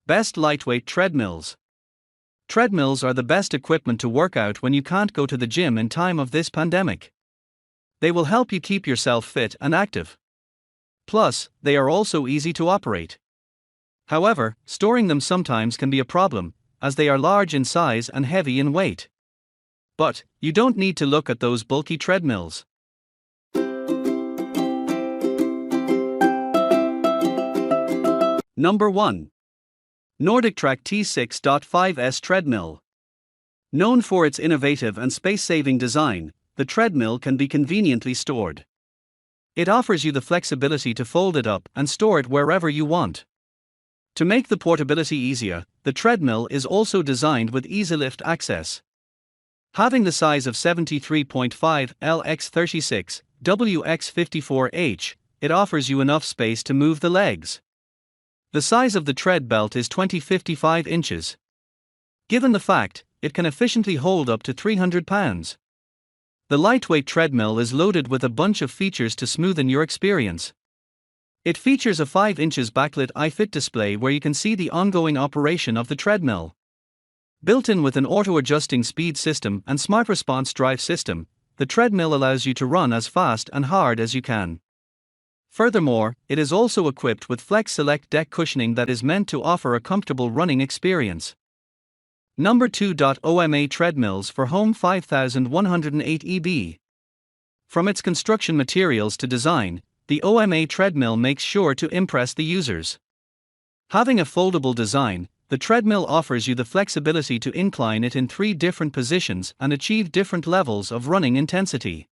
Best lightweight treadmills. Treadmills are the best equipment to work out when you can't go to the gym in time of this pandemic. They will help you keep yourself fit and active. Plus, they are also easy to operate. However, storing them sometimes can be a problem, as they are large in size and heavy in weight. But, you don't need to look at those bulky treadmills. Number 1. Nordictrack T6.5S Treadmill. Known for its innovative and space-saving design, the treadmill can be conveniently stored. It offers you the flexibility to fold it up and store it wherever you want. To make the portability easier, the treadmill is also designed with easy lift access. Having the size of 73.5 lx36 wx54h, it offers you enough space to move the legs. The size of the tread belt is 20-55 inches. Given the fact, it can efficiently hold up to 300 pounds. The lightweight treadmill is loaded with a bunch of features to smoothen your experience. It features a 5 inches backlit EFITMENT display where you can see the ongoing operation of the treadmill. Built in with an auto-adjusting speed system and smart response drive system, the treadmill allows you to run as fast and hard as you can. Furthermore, it is also equipped with Flex Select deck cushioning that is meant to offer a comfortable running experience. Number 2. OMA Treadmills for Home 5108 EB. From its construction materials to design, the OMA treadmill makes sure to impress the users. Having a foldable design, the treadmill offers you the flexibility to incline it in 3 different positions and achieve different levels of running intensity.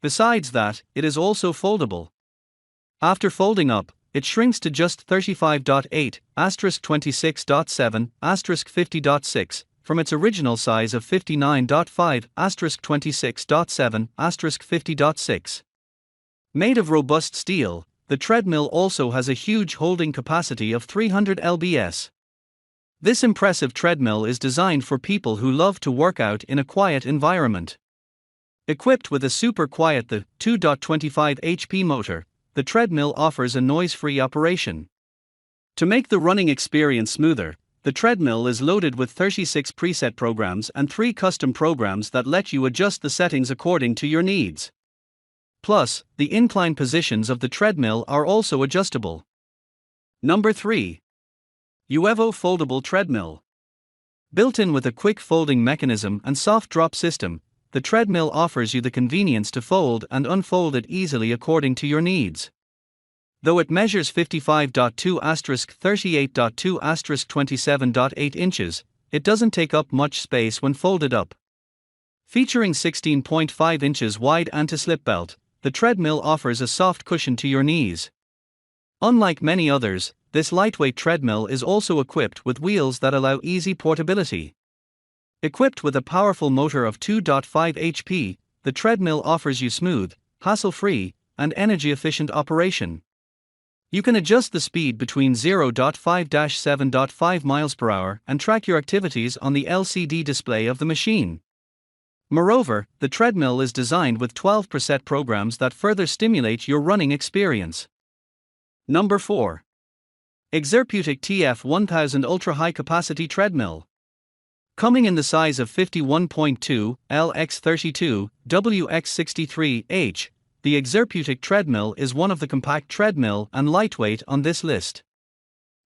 Besides that, it is also foldable. After folding up, it shrinks to just 35.8, *26.7, *50.6, from its original size of 59.5, *26.7, *50.6. Made of robust steel, the treadmill also has a huge holding capacity of 300 lbs. This impressive treadmill is designed for people who love to work out in a quiet environment. Equipped with a super quiet 2.25 HP motor, the treadmill offers a noise-free operation. To make the running experience smoother, the treadmill is loaded with 36 preset programs and 3 custom programs that let you adjust the settings according to your needs. Plus, the incline positions of the treadmill are also adjustable. Number 3. Uevo Foldable Treadmill. Built in with a quick folding mechanism and soft drop system, the treadmill offers you the convenience to fold and unfold it easily according to your needs. Though it measures 55.2 *38.2 *27.8 inches, it doesn't take up much space when folded up. Featuring 16.5 inches wide anti-slip belt, the treadmill offers a soft cushion to your knees. Unlike many others, this lightweight treadmill is also equipped with wheels that allow easy portability. Equipped with a powerful motor of 2.5 HP, the treadmill offers you smooth, hassle-free, and energy-efficient operation. You can adjust the speed between 0.5-7.5 miles per hour and track your activities on the LCD display of the machine. Moreover, the treadmill is designed with 12 preset programs that further stimulate your running experience. Number 4. Exerpeutic TF-1000 Ultra High Capacity Treadmill. Coming in the size of 51.2 lx32 wx63h, the Exerpeutic treadmill is one of the compact treadmill and lightweight on this list.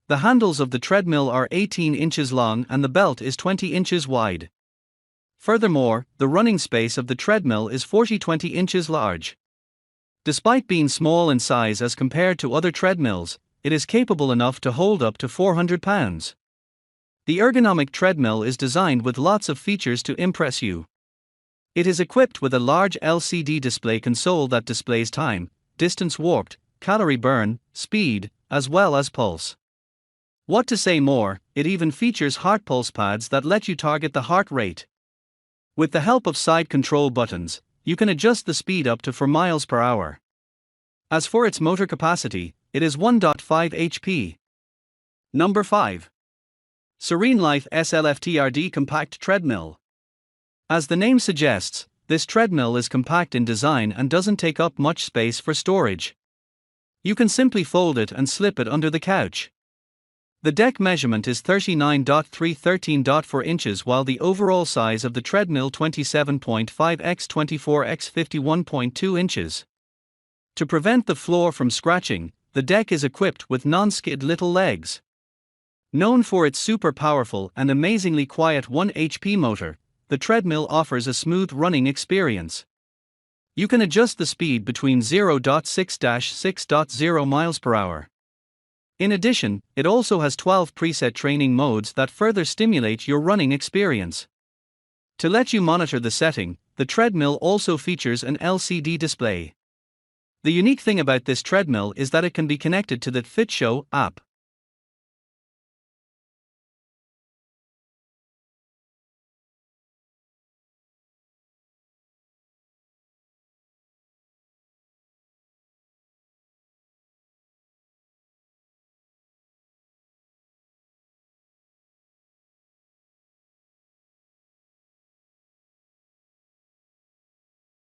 The handles of the treadmill are 18 inches long and the belt is 20 inches wide. Furthermore, the running space of the treadmill is 20 inches large. Despite being small in size as compared to other treadmills, it is capable enough to hold up to 400 pounds. The ergonomic treadmill is designed with lots of features to impress you. It is equipped with a large LCD display console that displays time, distance walked, calorie burn, speed, as well as pulse. What to say more, it even features heart pulse pads that let you target the heart rate. With the help of side control buttons, you can adjust the speed up to 4 miles per hour. As for its motor capacity, it is 1.5 HP. Number 5. SereneLife SLFTRD Compact Treadmill. As the name suggests, this treadmill is compact in design and doesn't take up much space for storage. You can simply fold it and slip it under the couch. The deck measurement is 39.3 13.4 inches, while the overall size of the Treadmill 27.5x 24x 51.2 inches. To prevent the floor from scratching, the deck is equipped with non-skid little legs. Known for its super powerful and amazingly quiet 1 HP motor, the Treadmill offers a smooth running experience. You can adjust the speed between 0.6-6.0 miles per hour. In addition, it also has 12 preset training modes that further stimulate your running experience. To let you monitor the setting, the Treadmill also features an LCD display. The unique thing about this Treadmill is that it can be connected to the FitShow app.